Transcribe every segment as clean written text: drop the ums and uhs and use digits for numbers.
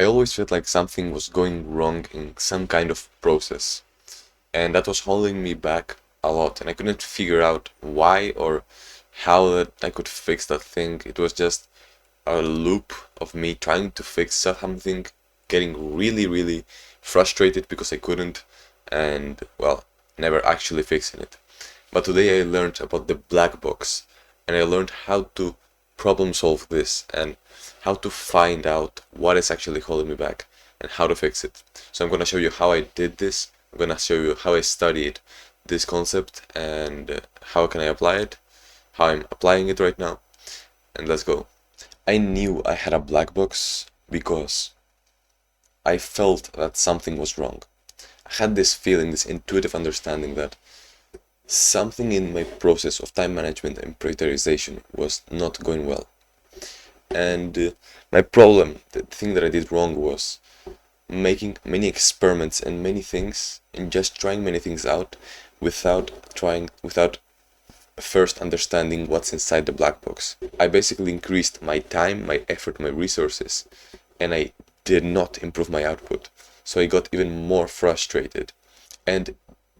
I always felt like something was going wrong in some kind of process, and that was holding me back a lot, and I couldn't figure out why or how that I could fix that thing. It was just a loop of me trying to fix something, getting really frustrated because I couldn't, and well, never actually fixing it. But today I learned about the black box, and I learned how to problem solve this and how to find out what is actually holding me back and how to fix it. So I'm gonna show you how I did this. I'm gonna show you how I studied this concept and how can I apply it, how I'm applying it right now, and let's go. I knew I had a black box because I felt that something was wrong. I had this feeling, this intuitive understanding that something in my process of time management and prioritization was not going well. And my problem, the thing that I did wrong was making many experiments and many things and just trying many things out without first understanding what's inside the black box. I basically increased my time, my effort, my resources, and I did not improve my output. So I got even more frustrated. And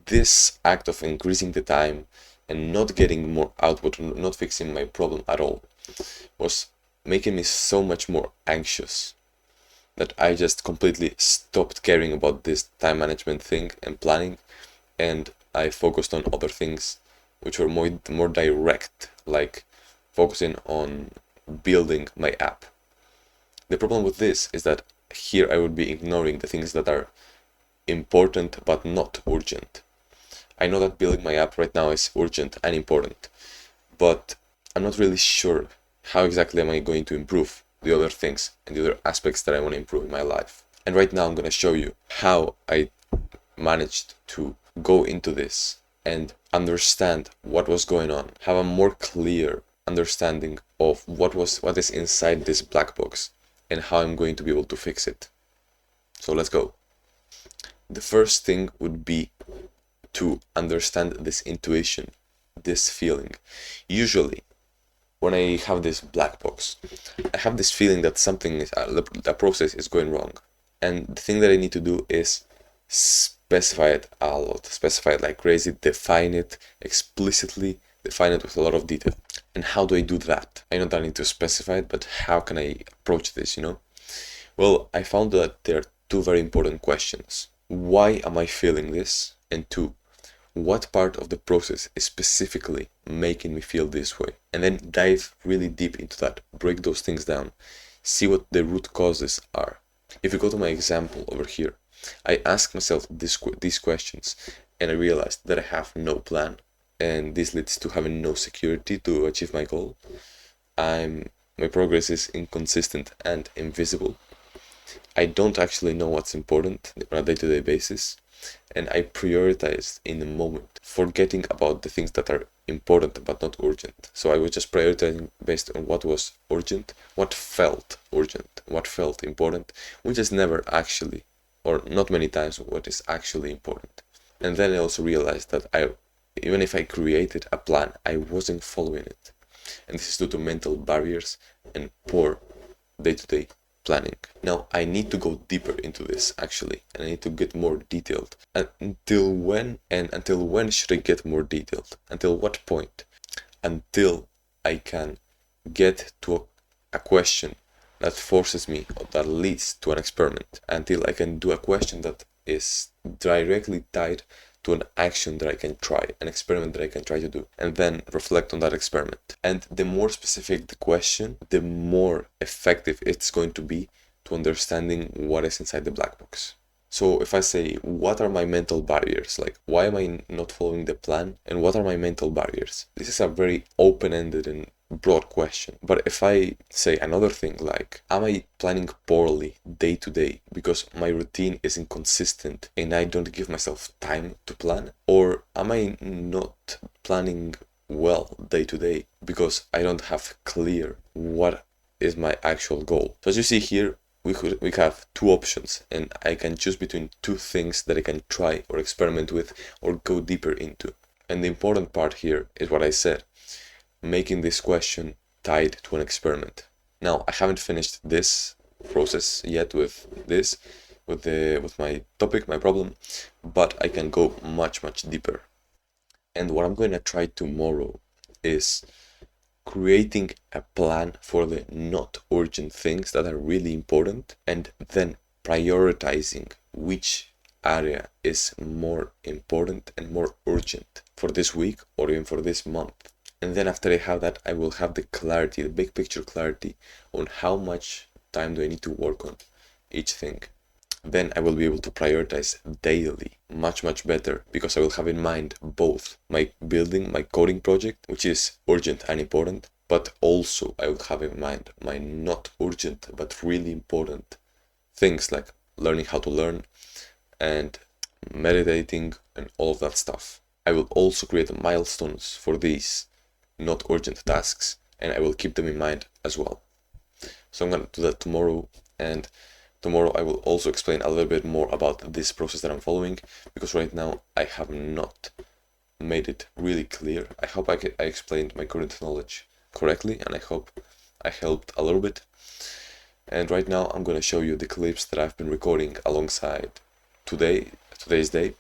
this act of increasing the time and not getting more output, not fixing my problem at all, was making me so much more anxious that I just completely stopped caring about this time management thing and planning, and I focused on other things which were more direct, like focusing on building my app. The problem with this is that here I would be ignoring the things that are important but not urgent. I know that building my app right now is urgent and important, but I'm not really sure how exactly am I going to improve the other things and the other aspects that I want to improve in my life. And right now I'm going to show you how I managed to go into this and understand what was going on, have a more clear understanding of what is inside this black box and how I'm going to be able to fix it. So let's go. The first thing would be to understand this intuition, this feeling. Usually, when I have this black box, I have this feeling that something is, the process is going wrong. And the thing that I need to do is specify it a lot, specify it like crazy, define it explicitly, define it with a lot of detail. And how do I do that? I know that I need to specify it, but how can I approach this, Well, I found that there are two very important questions. Why am I feeling this? And two, what part of the process is specifically making me feel this way? And then dive really deep into that, break those things down, see what the root causes are. If you go to my example over here, I ask myself these questions and I realized that I have no plan, and this leads to having no security to achieve my goal. My progress is inconsistent and invisible. I don't actually know what's important on a day-to-day basis, and I prioritize in the moment, forgetting about the things that are important but not urgent. So I was just prioritizing based on what was urgent, what felt urgent, what felt important, which is never actually, or not many times, what is actually important. And then I also realized that even if I created a plan, I wasn't following it. And this is due to mental barriers and poor day-to-day planning. Now, I need to go deeper into this actually, and I need to get more detailed. Until when should I get more detailed? Until what point? Until I can get to a question that forces me, or that leads to an experiment. Until I can do a question that is directly tied to an action that I can try, an experiment that I can try to do, and then reflect on that experiment. And the more specific the question, the more effective it's going to be to understanding what is inside the black box. So if I say, what are my mental barriers? Like, why am I not following the plan? And what are my mental barriers? This is a very open-ended and broad question. But if I say another thing like, am I planning poorly day to day because my routine is inconsistent and I don't give myself time to plan? Or am I not planning well day to day because I don't have clear what is my actual goal? So as you see here, we have two options, and I can choose between two things that I can try or experiment with or go deeper into. And the important part here is what I said, making this question tied to an experiment. Now, I haven't finished this process yet with this, with my topic, my problem, but I can go much deeper. And what I'm going to try tomorrow is creating a plan for the not urgent things that are really important, and then prioritizing which area is more important and more urgent for this week or even for this month. And then after I have that, I will have the clarity, the big picture clarity on how much time do I need to work on each thing. Then I will be able to prioritize daily much better, because I will have in mind both my coding project, which is urgent and important, but also I will have in mind my not urgent but really important things like learning how to learn and meditating and all of that stuff. I will also create milestones for these not urgent tasks, and I will keep them in mind as well. So I'm going to do that tomorrow, and tomorrow I will also explain a little bit more about this process that I'm following, because right now I have not made it really clear. I hope I explained my current knowledge correctly, and I hope I helped a little bit. And right now I'm going to show you the clips that I've been recording alongside today's day,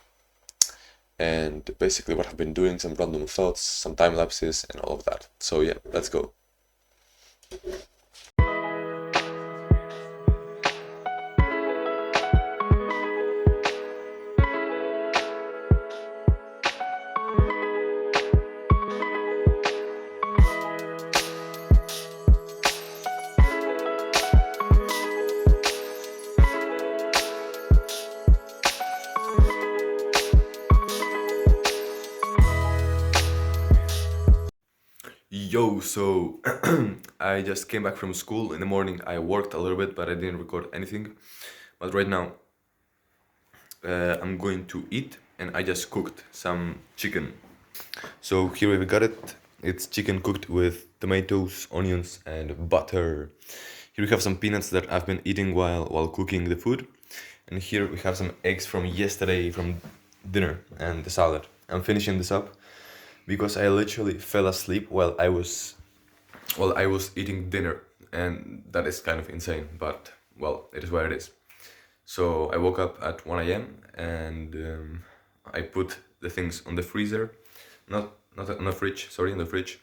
and basically what I've been doing, some random thoughts, some time lapses and all of that. So yeah, let's go. Yo, so I just came back from school in the morning. I worked a little bit, but I didn't record anything. But right now, I'm going to eat, and I just cooked some chicken. So here we got it. It's chicken cooked with tomatoes, onions, and butter. Here we have some peanuts that I've been eating while cooking the food. And here we have some eggs from yesterday from dinner and the salad. I'm finishing this up because I literally fell asleep while I was eating dinner, and that is kind of insane, but well, it is what it is. So I woke up at 1 a.m. and I put the things on the freezer, not on the fridge, sorry, in the fridge,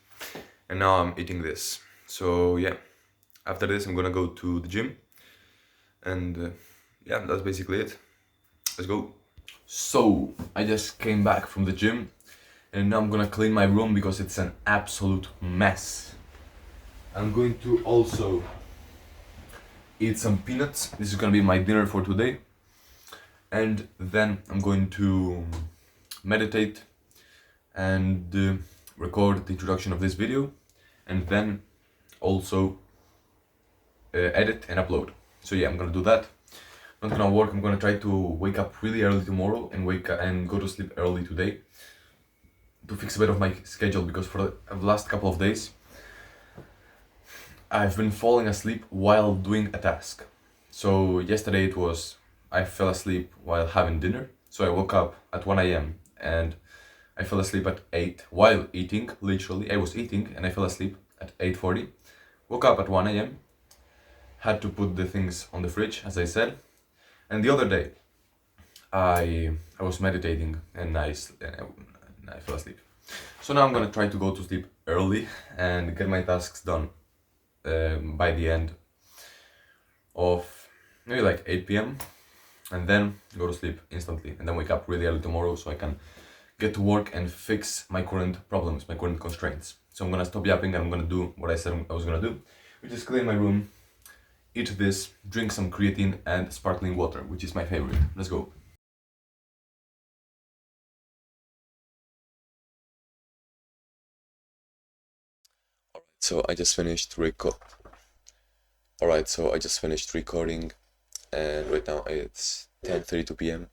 and now I'm eating this. So yeah, after this I'm gonna go to the gym, and yeah, that's basically it. Let's go. So I just came back from the gym, and now I'm gonna clean my room because it's an absolute mess. I'm going to also eat some peanuts. This is gonna be my dinner for today. And then I'm going to meditate and record the introduction of this video, and then also edit and upload. So yeah, I'm gonna do that. Not gonna work. I'm gonna try to wake up really early tomorrow and go to sleep early today to fix a bit of my schedule, because for the last couple of days I've been falling asleep while doing a task. So yesterday I fell asleep while having dinner. So I woke up at 1 a.m. and I fell asleep at 8 while eating. Literally, I was eating and I fell asleep at 8:40. Woke up at 1 a.m. Had to put the things on the fridge, as I said. And the other day, I was meditating and I fell asleep. So now I'm gonna try to go to sleep early and get my tasks done by the end of maybe like 8 p.m. and then go to sleep instantly, and then wake up really early tomorrow so I can get to work and fix my current problems, my current constraints. So I'm gonna stop yapping and I'm gonna do what I said I was gonna do, which is clean my room, eat this, drink some creatine and sparkling water, which is my favorite. Let's go. So I just finished recording, and right now it's 10:32 p.m.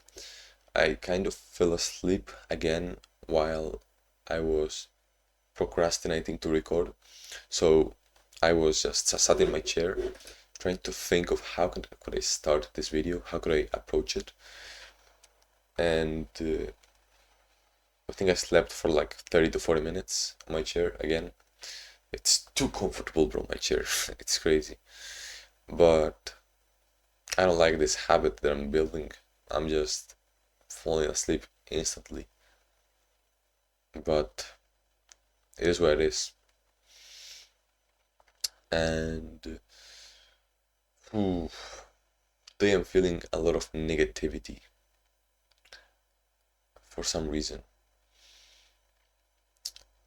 I kind of fell asleep again while I was procrastinating to record. So I was just sat in my chair trying to think of how could I start this video, how could I approach it. And I think I slept for like 30 to 40 minutes on my chair again. It's too comfortable, bro, my chair. It's crazy. But I don't like this habit that I'm building. I'm just falling asleep instantly. But it is what it is. And ooh, today I'm feeling a lot of negativity for some reason.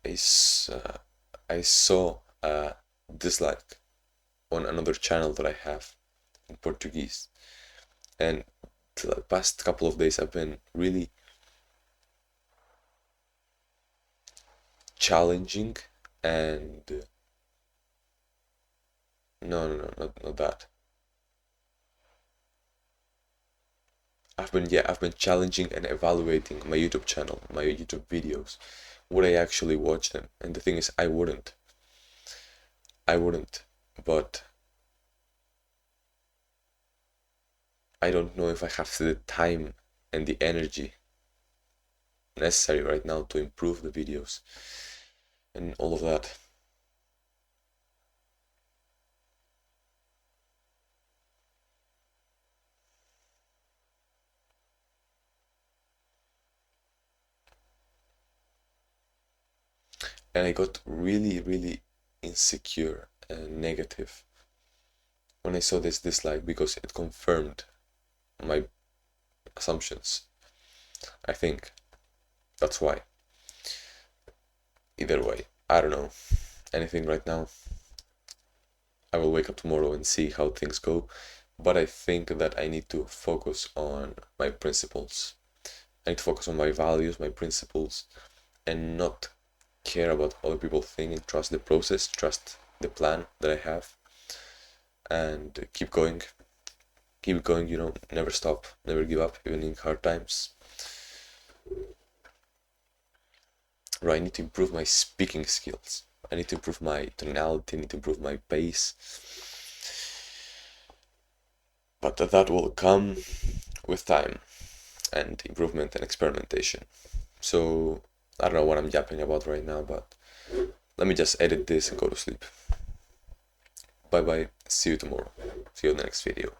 I saw a dislike on another channel that I have in Portuguese, and the past couple of days I've been really challenging and no, not that. I've been challenging and evaluating my YouTube channel, my YouTube videos. Would I actually watch them? And the thing is, I wouldn't, but I don't know if I have the time and the energy necessary right now to improve the videos and all of that. And I got really insecure and negative when I saw this dislike because it confirmed my assumptions. I think that's why. Either way, I don't know anything right now. I will wake up tomorrow and see how things go. But I think that I need to focus on my principles. I need to focus on my values, my principles, and not care about what other people think and trust the process, trust the plan that I have, and keep going, never stop, never give up, even in hard times. Right, I need to improve my speaking skills. I need to improve my tonality, I need to improve my pace. But that will come with time and improvement and experimentation. So I don't know what I'm yapping about right now, but let me just edit this and go to sleep. Bye bye, see you tomorrow. See you in the next video.